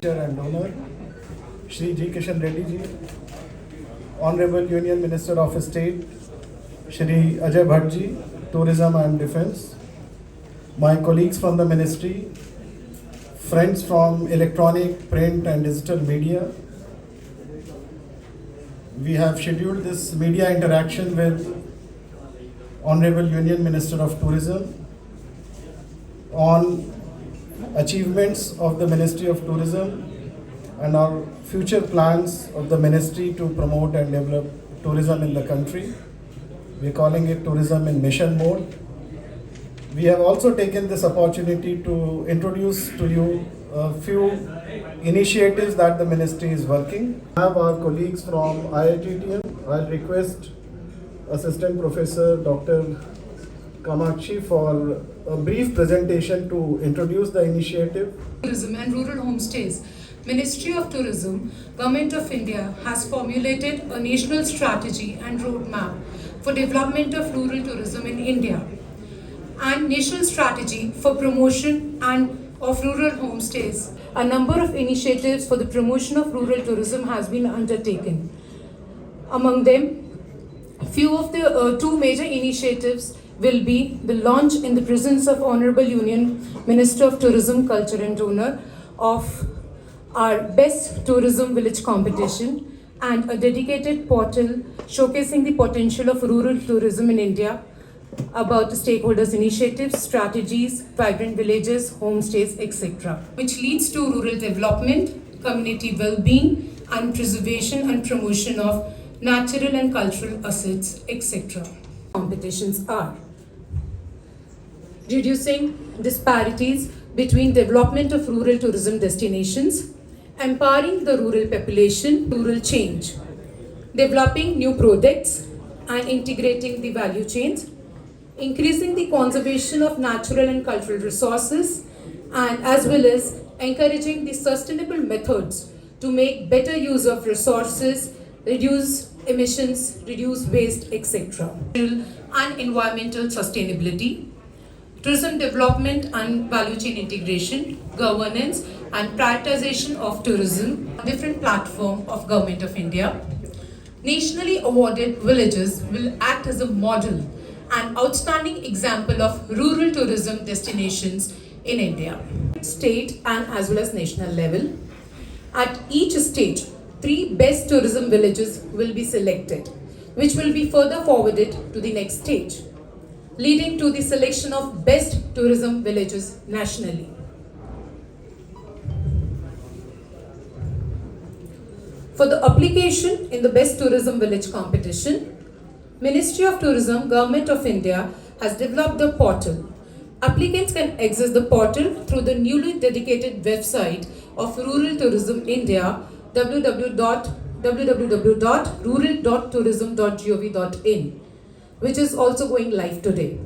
and donor, Shri G. Kishan Reddy ji, Honorable Union Minister of State, Shri Ajay Bhatt ji, Tourism and Defence, my colleagues from the Ministry, friends from electronic, print and digital media. We have scheduled this media interaction with Honorable Union Minister of Tourism on achievements of the Ministry of Tourism and our future plans of the Ministry to promote and develop tourism in the country. We are calling it tourism in mission mode. We have also taken this opportunity to introduce to you a few initiatives that the Ministry is working. I have our colleagues from IITTM. I'll request Assistant Professor Dr. Kamakshi for a brief presentation to introduce the initiative. Tourism and rural homestays. Ministry of Tourism, Government of India has formulated a national strategy and roadmap for development of rural tourism in India and national strategy for promotion and of rural homestays. A number of initiatives for the promotion of rural tourism has been undertaken. Among them, few of the two major initiatives will be the launch in the presence of Honorable Union Minister of Tourism, Culture and Donor of our Best Tourism Village competition and a dedicated portal showcasing the potential of rural tourism in India about the stakeholders' initiatives, strategies, vibrant villages, homestays, etc., which leads to rural development, community well-being and preservation and promotion of natural and cultural assets, etc. Competitions are reducing disparities between development of rural tourism destinations, empowering the rural population, rural change, developing new products and integrating the value chains, increasing the conservation of natural and cultural resources, and as well as encouraging the sustainable methods to make better use of resources, reduce emissions, reduce waste, etc. And environmental sustainability, tourism development and value chain integration, governance and prioritization of tourism, different platform of Government of India. Nationally awarded villages will act as a model and outstanding example of rural tourism destinations in India. State and as well as national level. At each stage, 3 best tourism villages will be selected, which will be further forwarded to the next stage, leading to the selection of best tourism villages nationally. For the application in the Best Tourism Village competition, Ministry of Tourism, Government of India has developed a portal. Applicants can access the portal through the newly dedicated website of Rural Tourism India, www.rural.tourism.gov.in, which is also going live today.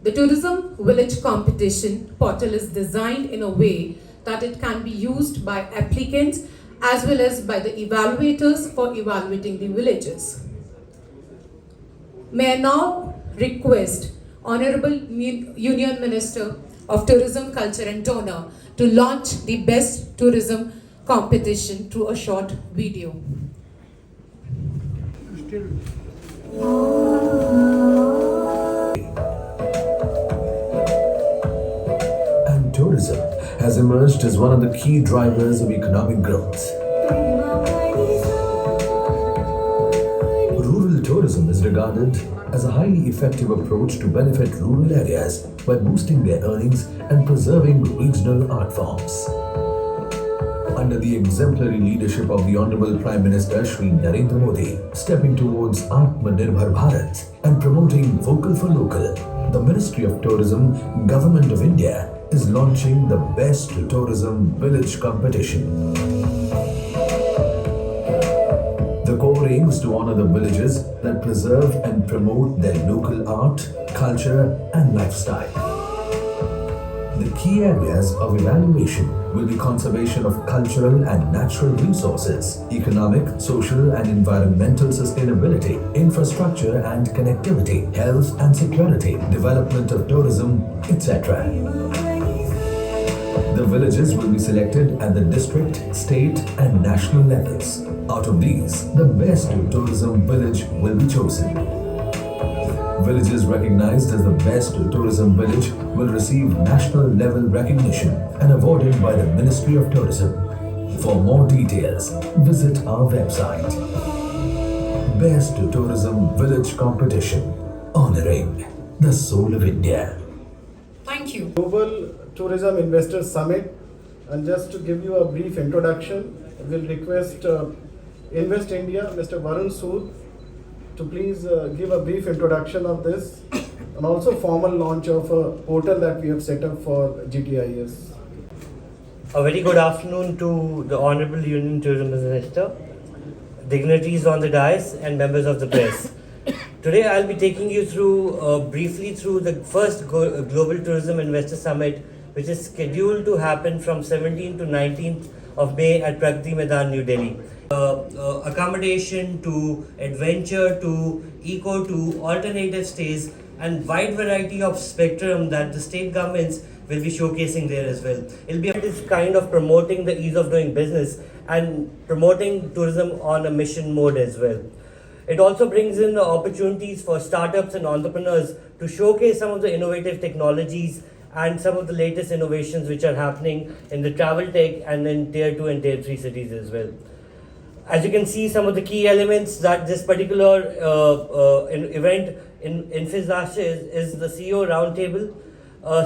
The Tourism Village competition portal is designed in a way that it can be used by applicants as well as by the evaluators for evaluating the villages. May I now request Honorable Union Minister of Tourism, Culture and Donor to launch the Best Tourism competition through a short video. And tourism has emerged as one of the key drivers of economic growth. Rural tourism is regarded as a highly effective approach to benefit rural areas by boosting their earnings and preserving regional art forms. Under the exemplary leadership of the Honorable Prime Minister Shri Narendra Modi, stepping towards Atmanirbhar Bharat and promoting Vocal for Local, the Ministry of Tourism, Government of India is launching the Best Tourism Village competition. The core aims to honor the villages that preserve and promote their local art, culture and lifestyle. The key areas of evaluation will be conservation of cultural and natural resources, economic, social and environmental sustainability, infrastructure and connectivity, health and security, development of tourism, etc. The villages will be selected at the district, state, and national levels. Out of these, the best tourism village will be chosen. Villages recognized as the best tourism village will receive national level recognition and awarded by the Ministry of Tourism. For more details, visit our website. Best Tourism Village Competition, honoring the soul of India. Thank you. Global Tourism Investors Summit, and just to give you a brief introduction, we'll request Invest India, Mr. Varun Sood, to please give a brief introduction of this and also formal launch of a portal that we have set up for GTIS. A very good afternoon to the Honorable Union Tourism Minister, dignitaries on the dais and members of the press. Today I'll be taking you through briefly through the first Global Tourism Investor Summit, which is scheduled to happen from 17th to 19th of May at Pragati Maidan, New Delhi. Accommodation to adventure to eco to alternative stays and wide variety of spectrum that the state governments will be showcasing there as well. It'll be this kind of promoting the ease of doing business and promoting tourism on a mission mode as well. It also brings in the opportunities for startups and entrepreneurs to showcase some of the innovative technologies and some of the latest innovations which are happening in the travel tech and in tier 2 and tier 3 cities as well. As you can see, some of the key elements that this particular event envisages is the CEO Roundtable,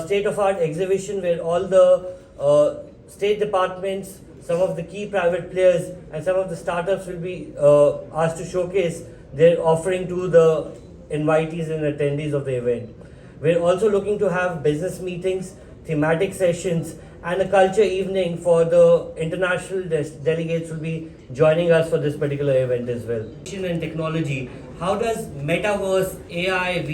state-of-art exhibition where all the state departments, some of the key private players and some of the startups will be asked to showcase their offering to the invitees and attendees of the event. We're also looking to have business meetings, thematic sessions, and a culture evening for the international delegates will be joining us for this particular event as well. And technology, how does metaverse, AI,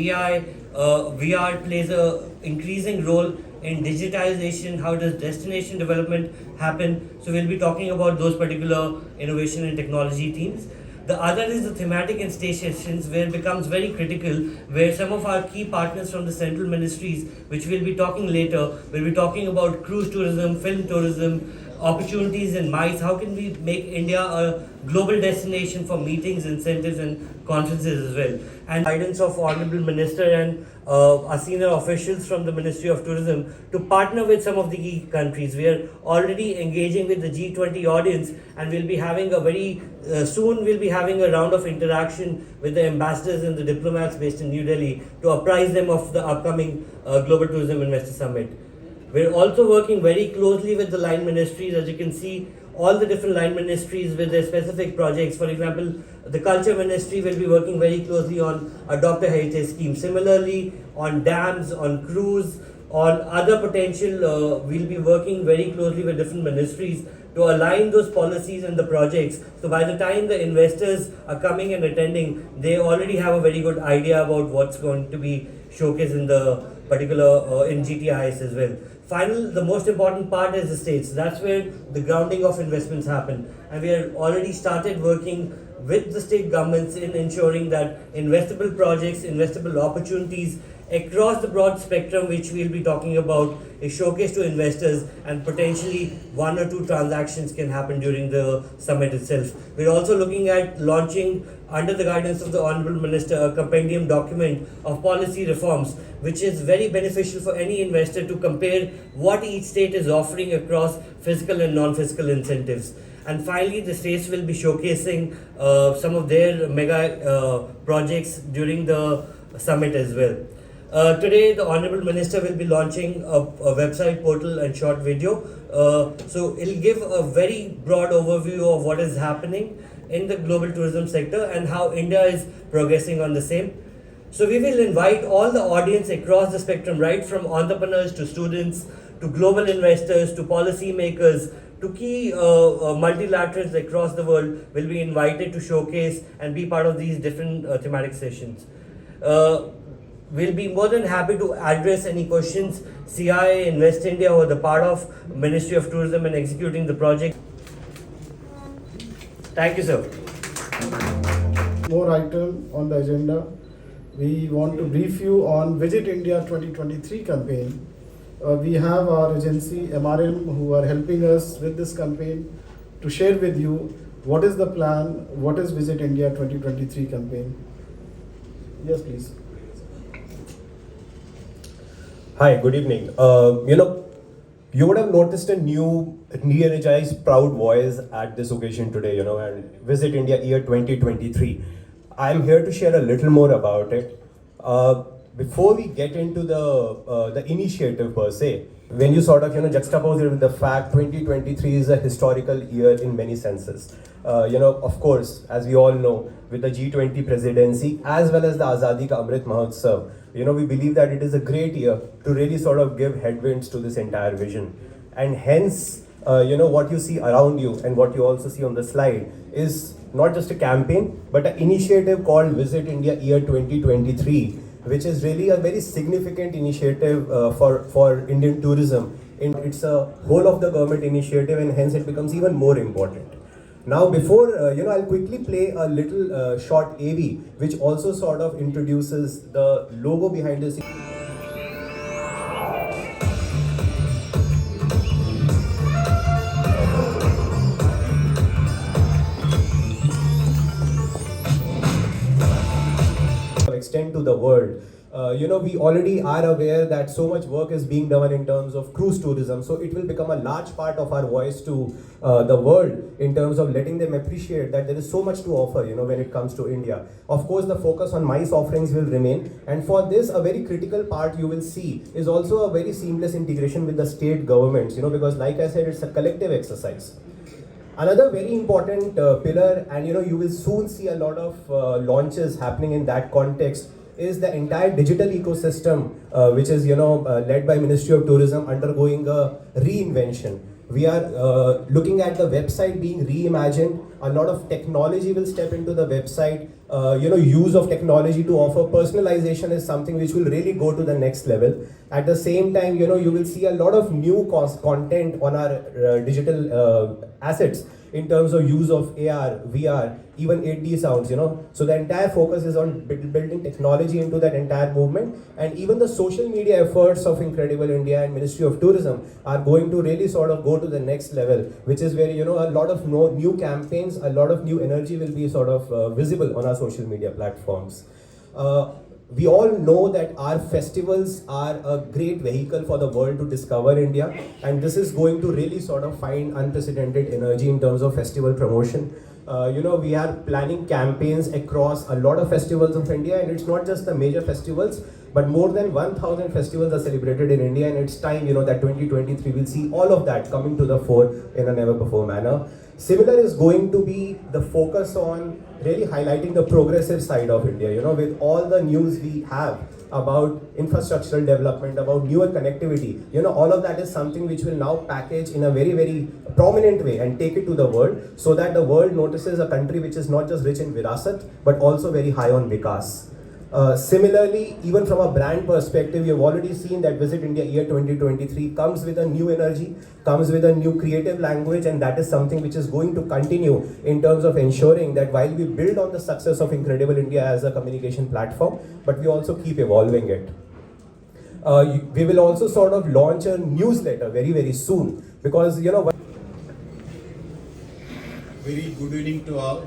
VR plays a increasing role in digitization? How does destination development happen? So we'll be talking about those particular innovation and technology themes. The other is the thematic and stay sessions, where it becomes very critical, where some of our key partners from the central ministries, which we'll be talking later, will be talking about cruise tourism, film tourism, opportunities in MICE. How can we make India a global destination for meetings, incentives, and conferences as well? And guidance of Honorable Minister and our senior officials from the Ministry of Tourism to partner with some of the key countries. We are already engaging with the G20 audience, and we'll be having a very soon we'll be having a round of interaction with the ambassadors and the diplomats based in New Delhi to apprise them of the upcoming Global Tourism Investor Summit. We're also working very closely with the line ministries. As you can see, all the different line ministries with their specific projects. For example, the Culture Ministry will be working very closely on Adopt a Heritage Scheme. Similarly, on dams, on cruise, on other potential, we'll be working very closely with different ministries to align those policies and the projects. So by the time the investors are coming and attending, they already have a very good idea about what's going to be showcased in the particular in GTIS as well. Final, the most important part is the states. That's where the grounding of investments happen. And we have already started working with the state governments in ensuring that investable projects, investable opportunities across the broad spectrum which we'll be talking about is showcased to investors, and potentially 1 or 2 transactions can happen during the summit itself. We're also looking at launching, under the guidance of the Honorable Minister, a compendium document of policy reforms which is very beneficial for any investor to compare what each state is offering across fiscal and non-fiscal incentives. And finally, the states will be showcasing some of their mega projects during the summit as well. Today, the Honorable Minister will be launching a website portal and short video. So it'll give a very broad overview of what is happening in the global tourism sector and how India is progressing on the same. So we will invite all the audience across the spectrum, right from entrepreneurs to students, to global investors, to policy makers, to key multilaterals across the world will be invited to showcase and be part of these different thematic sessions. We'll be more than happy to address any questions CIA, Invest India, or the part of Ministry of Tourism and executing the project. Thank you, sir. More item on the agenda. We want to brief you on Visit India 2023 campaign, we have our agency MRM who are helping us with this campaign to share with you what is the plan, what is Visit India 2023 campaign. Yes, please. Hi, good evening. You would have noticed a new, re-energized, proud voice at this occasion today, and Visit India Year 2023. I'm here to share a little more about it. Before we get into the initiative per se, when you sort of, juxtapose it with the fact 2023 is a historical year in many senses. Of course, as we all know, with the G20 presidency as well as the Azadi Ka Amrit Mahotsav, we believe that it is a great year to really sort of give headwinds to this entire vision. And hence, what you see around you and what you also see on the slide is not just a campaign, but an initiative called Visit India Year 2023, which is really a very significant initiative for Indian tourism. It's a whole of the government initiative, and hence it becomes even more important. Now, before, I'll quickly play a little short AV, which also sort of introduces the logo behind this. Extend to the world. We already are aware that so much work is being done in terms of cruise tourism, so it will become a large part of our voice to the world in terms of letting them appreciate that there is so much to offer, when it comes to India. Of course, the focus on MICE offerings will remain, and for this, a very critical part you will see is also a very seamless integration with the state governments, because like I said, it's a collective exercise. Another very important pillar, and you will soon see a lot of launches happening in that context, is the entire digital ecosystem, which is led by Ministry of Tourism, undergoing a reinvention. We are looking at the website being reimagined. A lot of technology will step into the website. Use of technology to offer personalization is something which will really go to the next level. At the same time, you will see a lot of new content on our digital assets in terms of use of AR, VR, even 8D sounds, So the entire focus is on building technology into that entire movement. And even the social media efforts of Incredible India and Ministry of Tourism are going to really sort of go to the next level, which is where, a lot of new campaigns, a lot of new energy will be sort of visible on our social media platforms. We all know that our festivals are a great vehicle for the world to discover India, and this is going to really sort of find unprecedented energy in terms of festival promotion. We are planning campaigns across a lot of festivals of India, and it's not just the major festivals, but more than 1,000 festivals are celebrated in India, and it's time, that 2023 will see all of that coming to the fore in a never before manner. Similar is going to be the focus on really highlighting the progressive side of India, with all the news we have about infrastructural development, about newer connectivity, all of that is something which will now package in a very, very prominent way and take it to the world, so that the world notices a country which is not just rich in virasat, but also very high on vikas. Similarly, even from a brand perspective, we have already seen that Visit India Year 2023 comes with a new energy, comes with a new creative language, and that is something which is going to continue in terms of ensuring that while we build on the success of Incredible India as a communication platform, but we also keep evolving it. We will also sort of launch a newsletter very, very soon, because, Very good evening to all.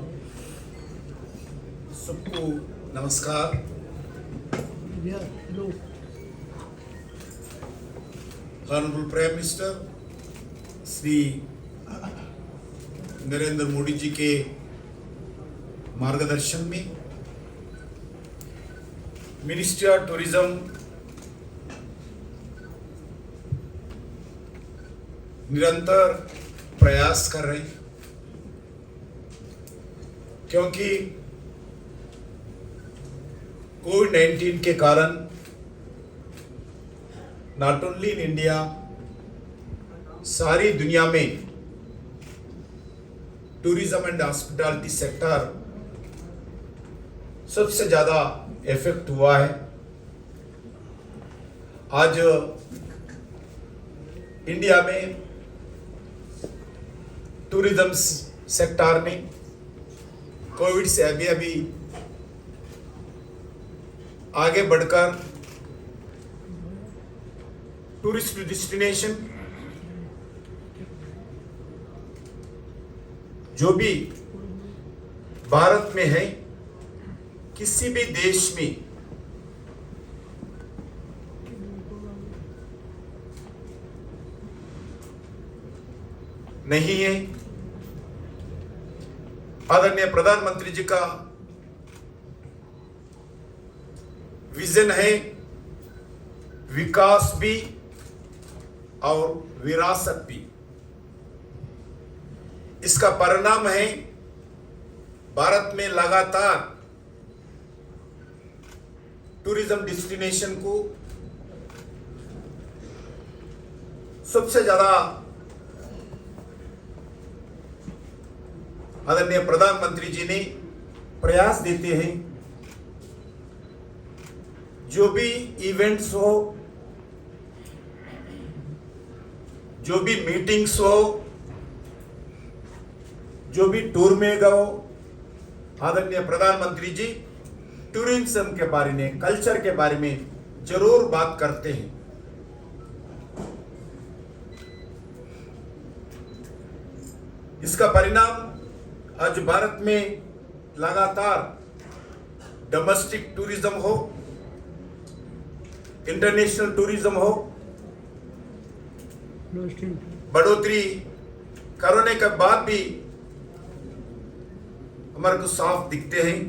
सबको नमस्कार. Honorable Prime Minister Shri Narendra Modi ji के मार्गदर्शन में ministry of tourism निरंतर प्रयास कर रही, क्योंकि कोविड-19 के कारण नॉट ओनली इन इंडिया, सारी दुनिया में टूरिज्म एंड हॉस्पिटैलिटी सेक्टर सबसे ज़्यादा इफेक्ट हुआ है. आज इंडिया में टूरिज्म सेक्टर ने कोविड से अभी आगे बढ़कर टूरिस्ट डेस्टिनेशन जो भी भारत में है, किसी भी देश में नहीं है। आदरणीय प्रधानमंत्री जी का विजन है विकास भी और विरासत भी। इसका परिणाम है भारत में लगातार टूरिज्म डेस्टिनेशन को सबसे ज्यादा आदरणीय प्रधानमंत्री जी ने प्रयास देते हैं। जो भी इवेंट्स हो, जो भी मीटिंग्स हो, जो भी टूर में गए, आदरणीय प्रधानमंत्री जी टूरिज्म के बारे में, कल्चर के बारे में जरूर बात करते हैं। इसका परिणाम आज भारत में लगातार डोमेस्टिक टूरिज्म हो, इंटरनेशनल टूरिज्म हो, बढ़ोतरी करने के बाद भी हमारे को साफ दिखते हैं।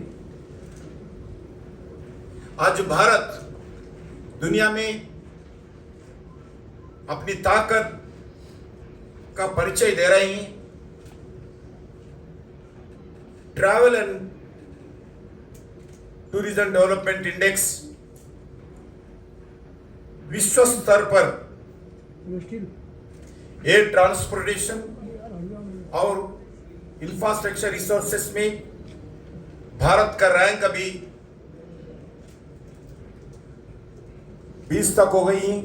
आज भारत दुनिया में अपनी ताकत का परिचय दे रहे हैं। Travel and tourism development index विश्व स्तर पर एयर ट्रांसपोर्टेशन और इंफ्रास्ट्रक्चर रिसोर्सेस में भारत का रैंक अभी 20 तक हो गई है।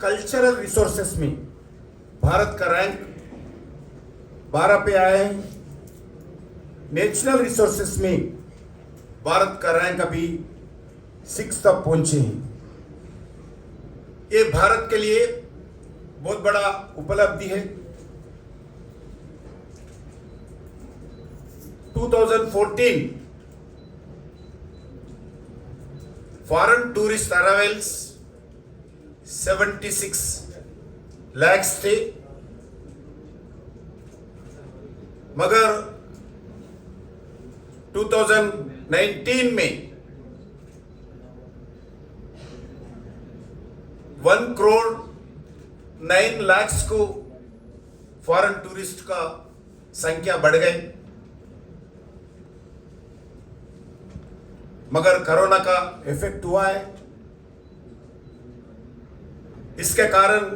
कल्चरल रिसोर्सेस में भारत का रैंक 12 पे आया है। नेचुरल रिसोर्सेस में भारत का रैंक अभी 6 तक पहुंचे हैं। ये भारत के लिए बहुत बड़ा उपलब्धि है। 2014 फॉरेन टूरिस्ट अराइवल्स 76 लाख थे, मगर 2019 में 1 करोड़ 9 लाख को फॉरेन टूरिस्ट का संख्या बढ़ गई। मगर कोरोना का इफेक्ट हुआ है। इसके कारण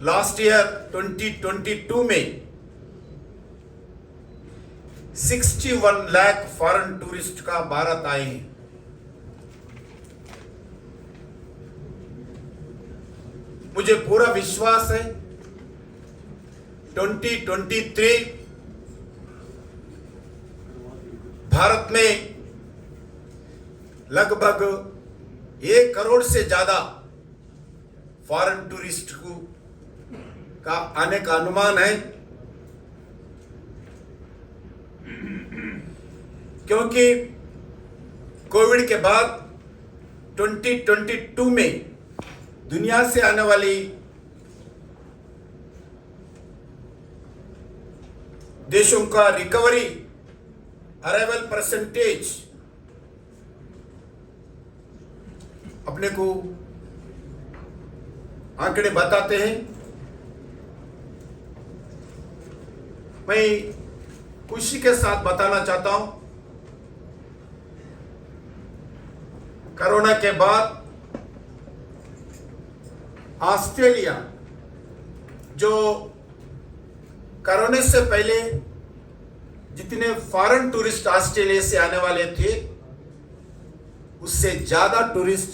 लास्ट ईयर 2022 में 61 लाख फॉरेन टूरिस्ट का भारत आए हैं। मुझे पूरा विश्वास है 2023 भारत में लगभग 1 करोड़ से ज्यादा फॉरेन टूरिस्ट का आने का अनुमान है, क्योंकि कोविड के बाद 2022 में दुनिया से आने वाली देशों का रिकवरी अराइवल परसेंटेज अपने को आंकड़े बताते हैं। मैं खुशी के साथ बताना चाहता हूं, कोरोना के बाद ऑस्ट्रेलिया, जो कोरोना से पहले जितने फॉरेन टूरिस्ट ऑस्ट्रेलिया से आने वाले थे, उससे ज्यादा टूरिस्ट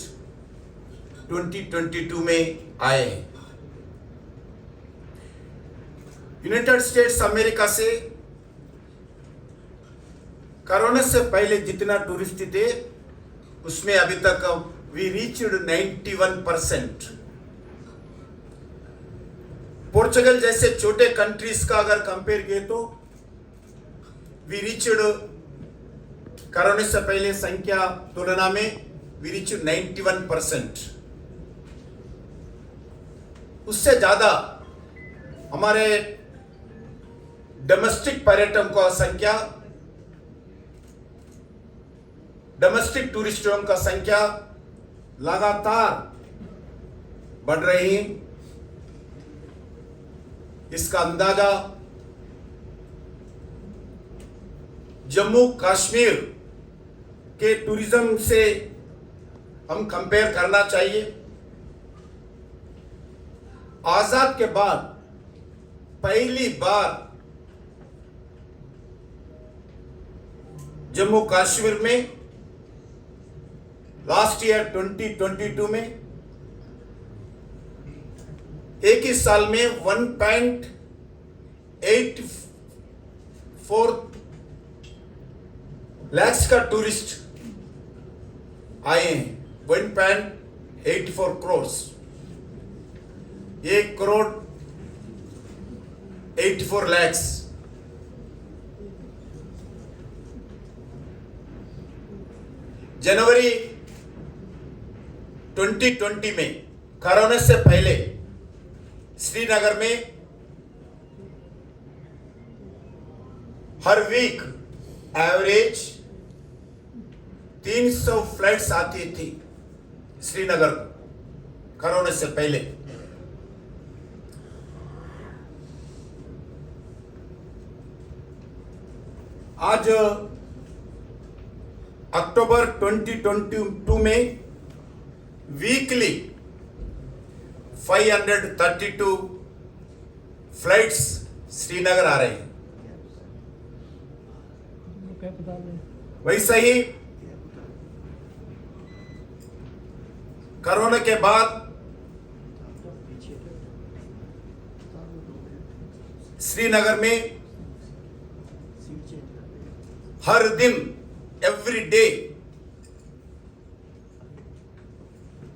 2022 में आए हैं। यूनाइटेड स्टेट्स अमेरिका से कोरोना से पहले जितना टूरिस्ट थे, उसमें अभी तक we reached 91%. पोर्चुगल जैसे छोटे कंट्रीज का अगर कंपेयर किए तो वी रीच्ड कोरोना से पहले संख्या तुलना में वी रीच्ड 91%. उससे ज्यादा हमारे डोमेस्टिक पर्यटन का संख्या, डोमेस्टिक टूरिस्टों का संख्या लगातार बढ़ रही है. इसका अंदाजा जम्मू कश्मीर के टूरिज्म से हम कंपेयर करना चाहिए. आजाद के बाद पहली बार जम्मू कश्मीर में लास्ट ईयर 2022 में एक ही साल में 1.84 लाख का टूरिस्ट आए हैं. 1.84 करोड़, 1 करोड़ 84 लाख. जनवरी 2020 में कोरोना से पहले श्रीनगर में हर वीक एवरेज 300 फ्लाइट्स आती थी श्रीनगर कोरोना से पहले. आज अक्टूबर 2022 में वीकली 532 फ्लाइट्स श्रीनगर आ रहे हैं. वैसे ही कोरोना के बाद श्रीनगर में हर दिन एवरी डे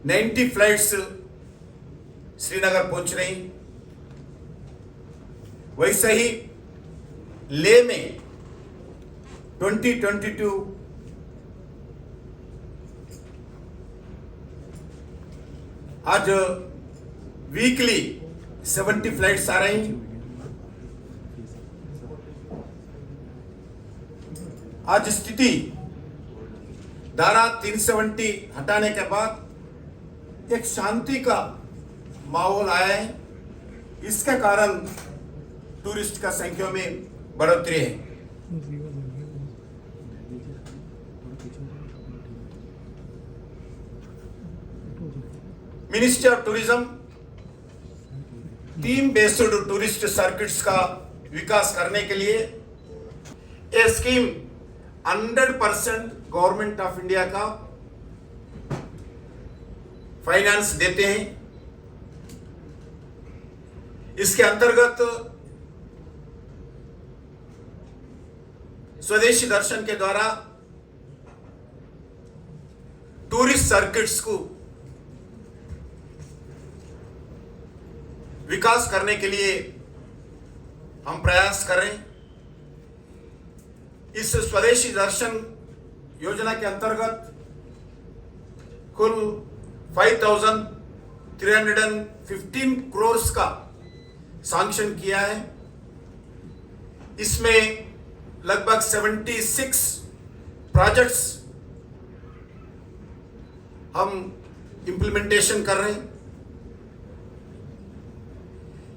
90 फ्लाइट्स श्रीनगर पहुंच रही. वैसे ही ले में 2022 आज वीकली 70 फ्लाइट्स आ रही. आज स्थिति धारा 370 हटाने के बाद एक शांति का माहौल आया है. इसके कारण टूरिस्ट का संख्या में बढ़ोतरी है. Ministry of tourism theme based tourist circuits का विकास करने के लिए ये स्कीम 100% गवर्नमेंट ऑफ इंडिया का फाइनेंस देते हैं. इसके अंतर्गत स्वदेशी दर्शन के द्वारा टूरिस्ट सर्किट्स को विकास करने के लिए हम प्रयास करें. इस स्वदेशी दर्शन योजना के अंतर्गत कुल 5,315 करोड़ का सैंक्शन किया है. इसमें लगभग 76 प्रोजेक्ट्स हम इंप्लीमेंटेशन कर रहे हैं.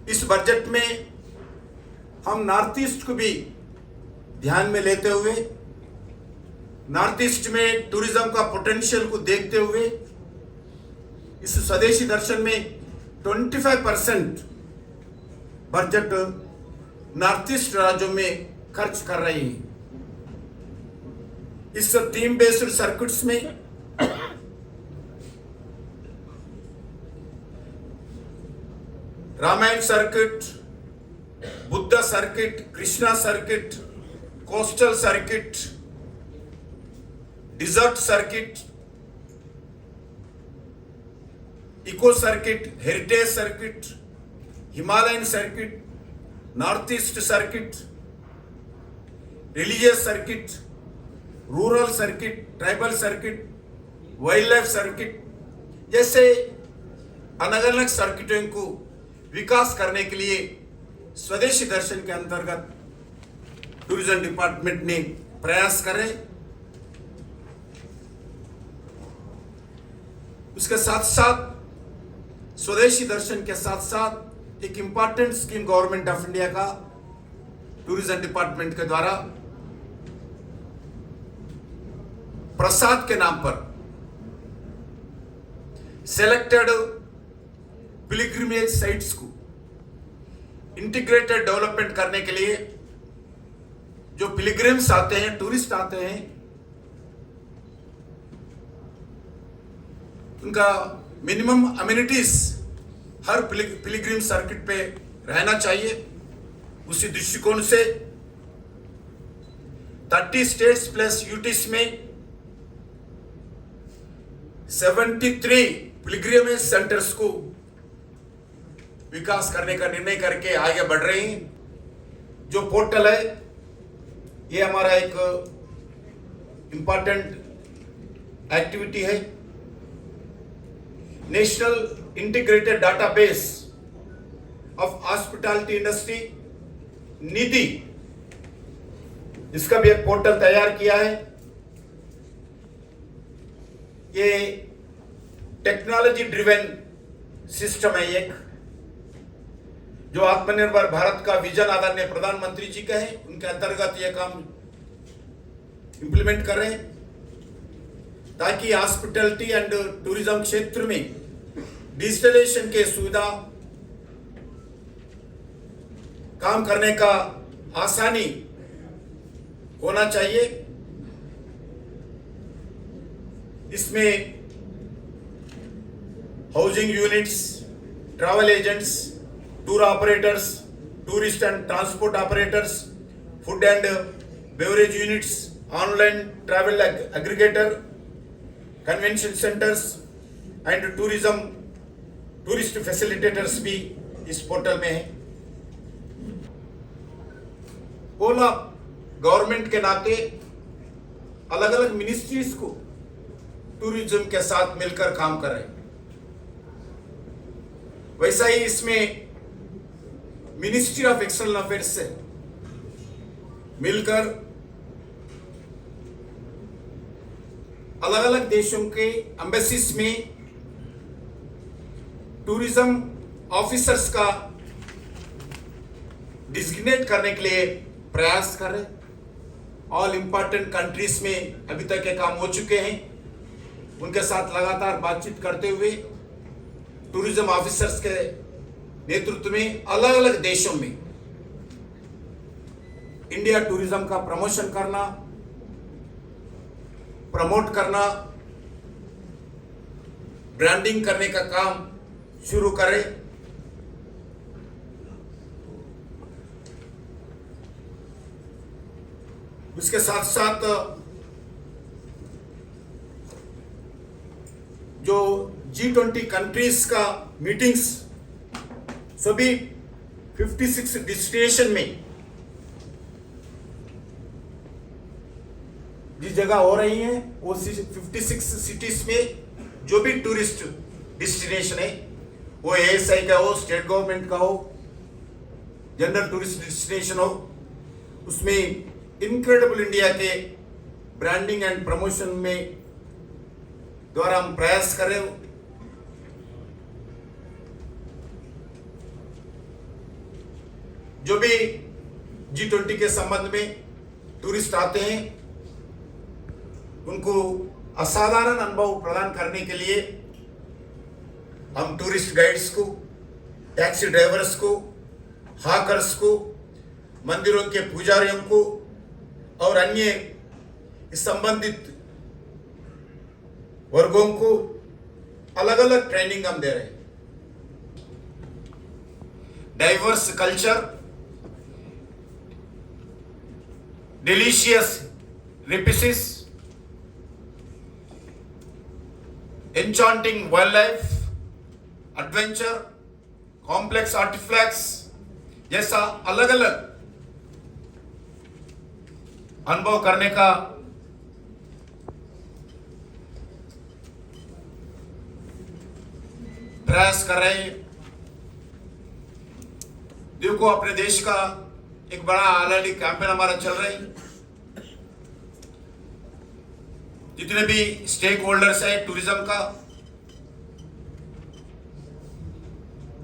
इस बजट में हम नॉर्थ ईस्ट को भी ध्यान में लेते हुए, नॉर्थ ईस्ट में टूरिज्म का पोटेंशियल को देखते हुए इस स्वदेशी दर्शन में 25% बजट नॉर्थ ईस्ट राज्यों में खर्च कर रही है. इस थीम बेस्ड सर्किट्स में Ramayan circuit, Buddha circuit, Krishna circuit, coastal circuit, desert circuit, eco circuit, heritage circuit, Himalayan circuit, north east circuit, religious circuit, rural circuit, tribal circuit, wildlife circuit जैसे अलग अलग सर्किटों को विकास करने के लिए स्वदेशी दर्शन के अंतर्गत टूरिज्म डिपार्टमेंट ने प्रयास करे। उसके साथ साथ स्वदेशी दर्शन के साथ साथ एक important scheme government of India का टूरिज्म डिपार्टमेंट के द्वारा प्रसाद के नाम पर सेलेक्टेड पिलग्रिमेज साइट्स को इंटीग्रेटेड डेवलपमेंट करने के लिए जो पिलग्रिम्स आते हैं, टूरिस्ट आते हैं, उनका मिनिमम अम्यूनिटीज हर पिलग्रिम सर्किट पे रहना चाहिए। उसी दृष्टिकोण से 30 स्टेट्स प्लस यूटीज में 73 पिलग्रिमेज सेंटर्स को विकास करने का निर्णय करके आगे बढ़ रहे हैं। जो पोर्टल है ये हमारा एक इंपॉर्टेंट एक्टिविटी है। National integrated database of hospitality industry Nidhi, इसका भी एक पोर्टल तैयार किया है। ये टेक्नोलॉजी ड्रिवन सिस्टम है एक, जो आत्मनिर्भर भारत का विजन आदरणीय प्रधानमंत्री जी का है, उनके अंतर्गत यह काम इंप्लीमेंट कर रहे हैं ताकि हॉस्पिटैलिटी एंड टूरिज्म क्षेत्र में डिजिटलाइजेशन के सुविधा काम करने का आसानी होना चाहिए। इसमें housing units, travel agents, tour operators, tourist and transport operators, food and beverage units, online travel aggregator, convention centres and tourist facilitators भी इस पोर्टल में है। ओला गवर्नमेंट के नाते अलग अलग मिनिस्ट्रीज को टूरिज्म के साथ मिलकर काम कर रहे हैं। वैसा ही इसमें मिनिस्ट्री ऑफ एक्सटर्नल अफेयर्स से मिलकर अलग अलग देशों के एम्बेसीज में टूरिज्म ऑफिसर्स का डिजिग्नेट करने के लिए प्रयास कर रहे। ऑल इंपॉर्टेंट कंट्रीज में अभी तक ये काम हो चुके हैं। उनके साथ लगातार बातचीत करते हुए टूरिज्म ऑफिसर्स के नेतृत्व में अलग अलग देशों में इंडिया टूरिज्म का प्रमोशन करना, प्रमोट करना, ब्रांडिंग करने का काम शुरू करें। उसके साथ साथ जो G20 कंट्रीज का मीटिंग्स सभी 56 डेस्टिनेशन में जिस जगह हो रही हैं वो 56 सिटीज में जो भी टूरिस्ट डेस्टिनेशन है, वो ASI का हो, स्टेट गवर्नमेंट का हो, जनरल टूरिस्ट डेस्टिनेशन हो, उसमें इनक्रेडिबल इंडिया के ब्रांडिंग एंड प्रमोशन में द्वारा हम प्रयास कर रहे हो। जो भी G20 के संबंध में टूरिस्ट आते हैं उनको असाधारण अनुभव प्रदान करने के लिए हम टूरिस्ट गाइड्स को, टैक्सी ड्राइवर्स को, हाकर्स को, मंदिरों के पुजारियों को और अन्य संबंधित वर्गों को अलग अलग ट्रेनिंग हम दे रहे हैं। Diverse culture, delicious recipes, enchanting wildlife, adventure, complex artefacts जैसा अलग अलग अनुभव करने का प्रयास कर रहे हैं। देखो, अपने देश का एक बड़ा ऑलरेडी कैंपेन हमारा चल रहा है। जितने भी स्टेक होल्डर्स है टूरिज्म का,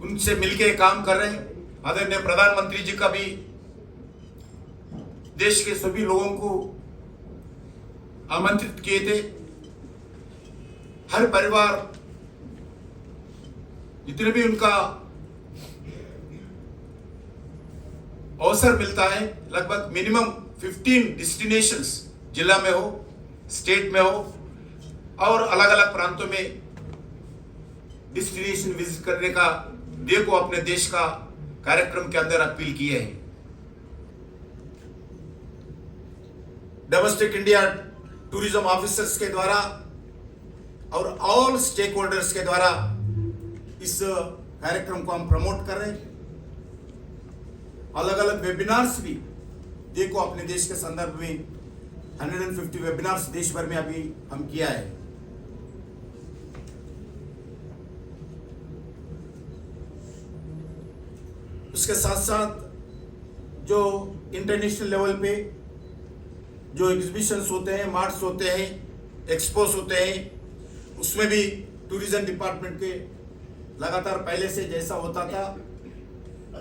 उनसे मिलके काम कर रहे हैं। आदरणीय प्रधानमंत्री जी का भी देश के सभी लोगों को आमंत्रित किए थे। हर परिवार, जितने भी उनका अवसर मिलता है, लगभग मिनिमम 15 डेस्टिनेशंस जिला में हो, स्टेट में हो और अलग अलग प्रांतों में डेस्टिनेशन विजिट करने का डे को अपने देश का कार्यक्रम के अंदर अपील किए हैं। डोमेस्टिक इंडिया टूरिज्म ऑफिसर्स के द्वारा और ऑल स्टेक होल्डर्स के द्वारा इस कार्यक्रम को हम प्रमोट कर रहे हैं। अलग अलग वेबिनार्स भी देखो, अपने देश के संदर्भ में 150 वेबिनार्स देश भर में अभी हम किया है। उसके साथ साथ जो इंटरनेशनल लेवल पे जो एग्जीबिशंस होते हैं, मार्ट्स होते हैं, एक्सपोज होते हैं, उसमें भी टूरिज्म डिपार्टमेंट के लगातार पहले से जैसा होता था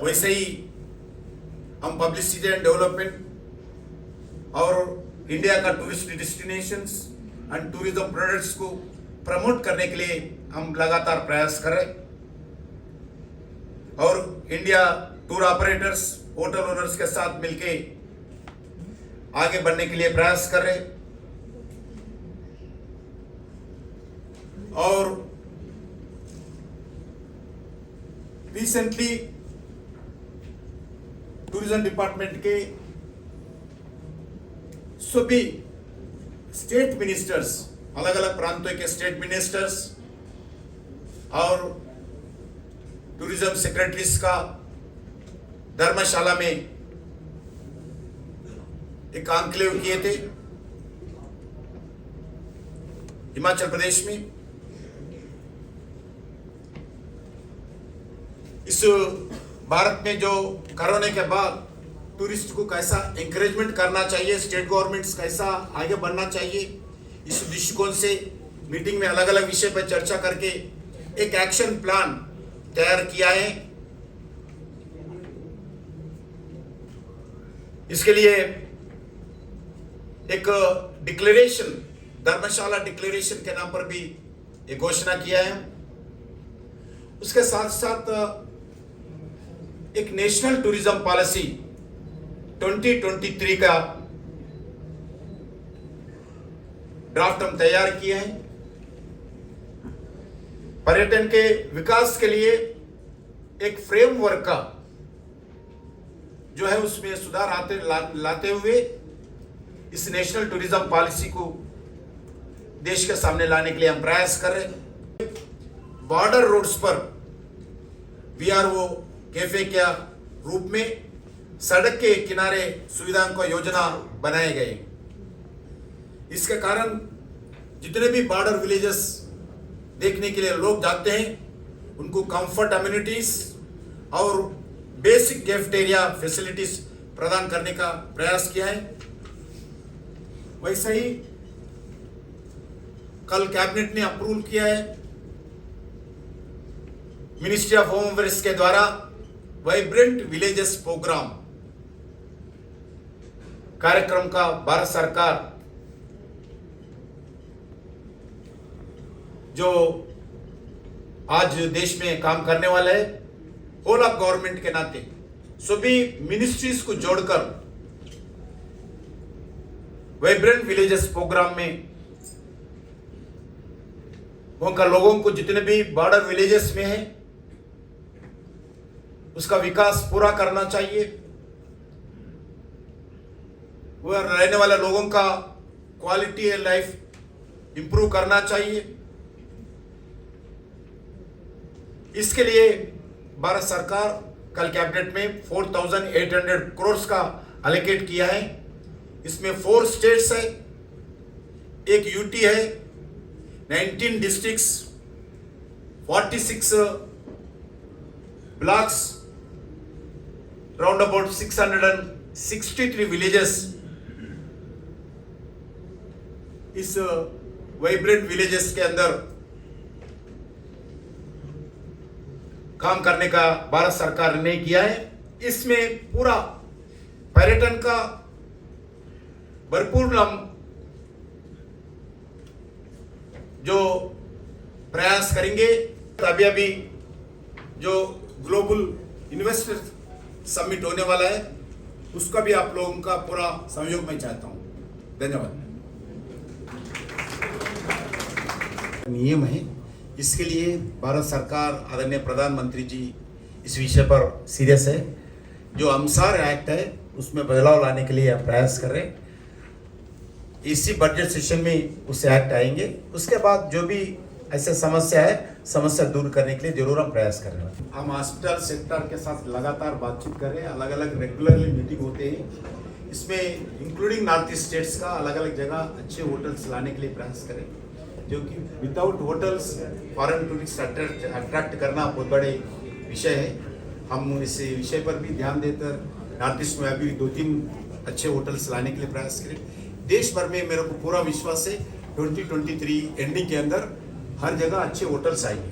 वैसे ही हम पब्लिसिटी एंड डेवलपमेंट और इंडिया का tourist destinations and tourism products को प्रमोट करने के लिए हम लगातार प्रयास कर रहे हैं। और India tour operators, hotel owners के साथ मिलके आगे बढ़ने के लिए प्रयास कर रहे हैं। और रिसेंटली टूरिज्म डिपार्टमेंट के सभी स्टेट मिनिस्टर्स, अलग अलग प्रांतों के स्टेट मिनिस्टर्स और टूरिज्म सेक्रेटरीज का धर्मशाला में एक कॉन्क्लेव किए थे हिमाचल प्रदेश में। इस भारत में जो कोरोना के बाद टूरिस्ट को कैसा एंकरेजमेंट करना चाहिए, स्टेट गवर्नमेंट्स कैसा आगे बढ़ना चाहिए, इस दृष्टिकोण से मीटिंग में अलग अलग विषय पर चर्चा करके एक एक्शन प्लान तैयार किया है। इसके लिए एक डिक्लेरेशन, धर्मशाला डिक्लेरेशन के नाम पर भी एक घोषणा किया है। उसके साथ साथ एक नेशनल टूरिज्म पॉलिसी 2023 का ड्राफ्ट हम तैयार किए हैं। पर्यटन के विकास के लिए एक फ्रेमवर्क का जो है उसमें सुधार लाते हुए इस नेशनल टूरिज्म पॉलिसी को देश के सामने लाने के लिए हम प्रयास कर रहे हैं। बॉर्डर रोड्स पर वीआरओ कैफे के रूप में सड़क के किनारे सुविधाओं का योजना बनाए गए। इसके कारण जितने भी बॉर्डर विलेजेस देखने के लिए लोग जाते हैं, उनको कंफर्ट अम्यूनिटीज और बेसिक कैफेटेरिया फैसिलिटीज प्रदान करने का प्रयास किया है। वैसे ही कल कैबिनेट ने अप्रूव किया है मिनिस्ट्री ऑफ होम अफेयर्स के द्वारा वाइब्रेंट विलेजेस प्रोग्राम कार्यक्रम का भारत सरकार जो आज देश में काम करने वाला है, होल ऑफ गवर्नमेंट के नाते सभी मिनिस्ट्रीज को जोड़कर वाइब्रेंट विलेजेस प्रोग्राम में वहां लोगों को जितने भी बॉर्डर विलेजेस में है उसका विकास पूरा करना चाहिए। वह रहने वाले लोगों का क्वालिटी ऑफ लाइफ इंप्रूव करना चाहिए। इसके लिए भारत सरकार कल कैबिनेट में 4,800 करोड़ का अलोकेट किया है। इसमें 4 स्टेट्स है, एक यूटी है, 19 districts, 46 blocks, round about 663 villages. इस वाइब्रेंट विलेजेस के अंदर काम करने का भारत सरकार ने किया है। इसमें पूरा पर्यटन का भरपूर हम जो प्रयास करेंगे। अभी जो ग्लोबल इन्वेस्टर समिट होने वाला है, उसका भी आप लोगों का पूरा सहयोग मैं चाहता हूं। धन्यवाद। नियम है, इसके लिए भारत सरकार आदरणीय प्रधानमंत्री जी इस विषय पर सीरियस है। जो अमसार एक्ट है उसमें बदलाव लाने के लिए हम प्रयास कर रहे हैं। इसी बजट सेशन में उस एक्ट आएंगे। उसके बाद जो भी ऐसे समस्या है, समस्या दूर करने के लिए जरूर हम प्रयास कर रहे हैं। हम हॉस्पिटल सेक्टर के साथ लगातार बातचीत कर रहे हैं, अलग अलग रेगुलरली मीटिंग होते हैं। इसमें इंक्लूडिंग नॉर्थ ईस्ट स्टेट्स का अलग अलग जगह अच्छे होटल्स लाने के लिए प्रयास करें, जो कि without hotels foreign tourist attract करना बहुत बड़े विषय है। हम इस विषय पर भी ध्यान देकर नॉर्थ ईस्ट में अभी 2-3 अच्छे होटल्स लाने के लिए प्रयास करें। देश भर में मेरे को पूरा विश्वास है 2023 एंडिंग के अंदर हर जगह अच्छे होटल्स आएंगे।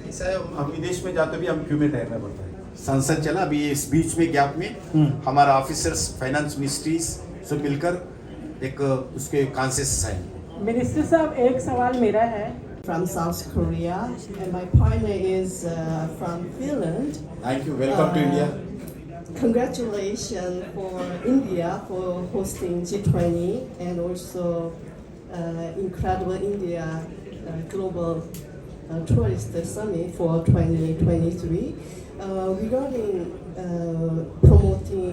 ऐसा है, हम विदेश में जाते भी हम क्यों में ठहरना पड़ता है। संसद चला अभी इस बीच में गैप में हमारा ऑफिसर्स फाइनेंस मिनिस्ट्रीज सब मिलकर एक उसके कॉन्सेंसस आएंगे। मिनिस्टर साहब, एक सवाल मेरा है। From South Korea, and my partner is from Finland. Thank you, welcome to India. Congratulations for India for hosting G20 and also incredible India Global Tourist Summit for 2023. Regarding promoting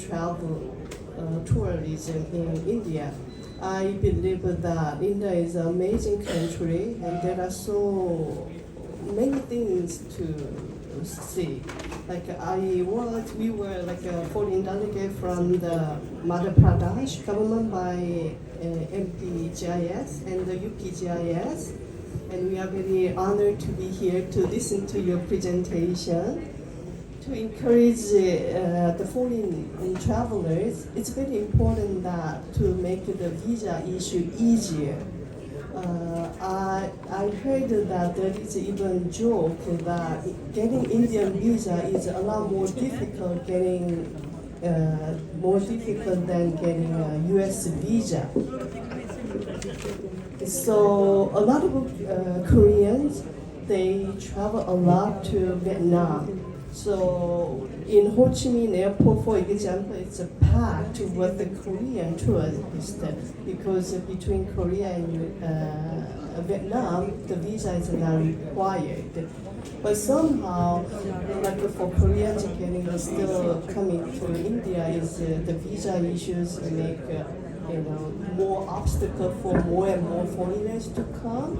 travel tourism in India, I believe that India is an amazing country and there are so many things to see. Like we were like a foreign delegate from the Madhya Pradesh government by MPGIS and the UPGIS, and we are very honored to be here to listen to your presentation. To encourage the foreign travelers, it's very important that to make the visa issue easier. I heard that there is even joke that getting Indian visa is a lot more difficult than getting a US visa. So a lot of Koreans, they travel a lot to Vietnam. So in Ho Chi Minh Airport, for example, it's packed with the Korean tourists because between Korea and Vietnam, the visa is not required. But somehow, like for Koreans getting still coming to India, is the visa issues make more obstacle for more and more foreigners to come.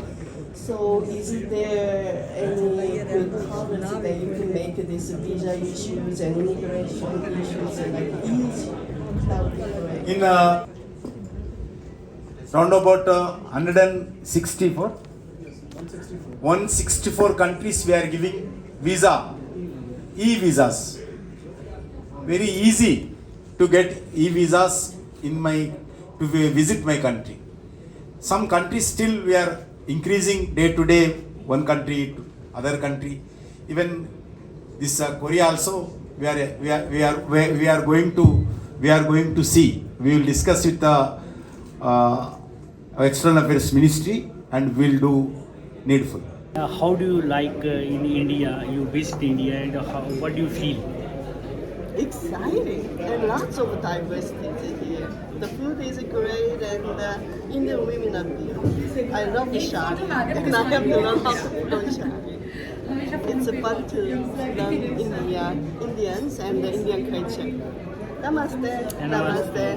So is there any good policy that you can make these visa issues and immigration issues like easy? That would be great. In round about 164 countries we are giving visa, e-visas. Very easy to get e-visas to visit my country. Some countries still we are increasing day to day, one country to other country. Even this Korea also we are going to see. We will discuss with the External Affairs Ministry and we will do needful. How do you like in India? You visit India and what do you feel? Exciting and lots of diversity here. The food is great and Indian women are beautiful. I love the shari and I have to learn how to put on shari. It's fun to learn Indians and the Indian culture. Namaste. Namaste.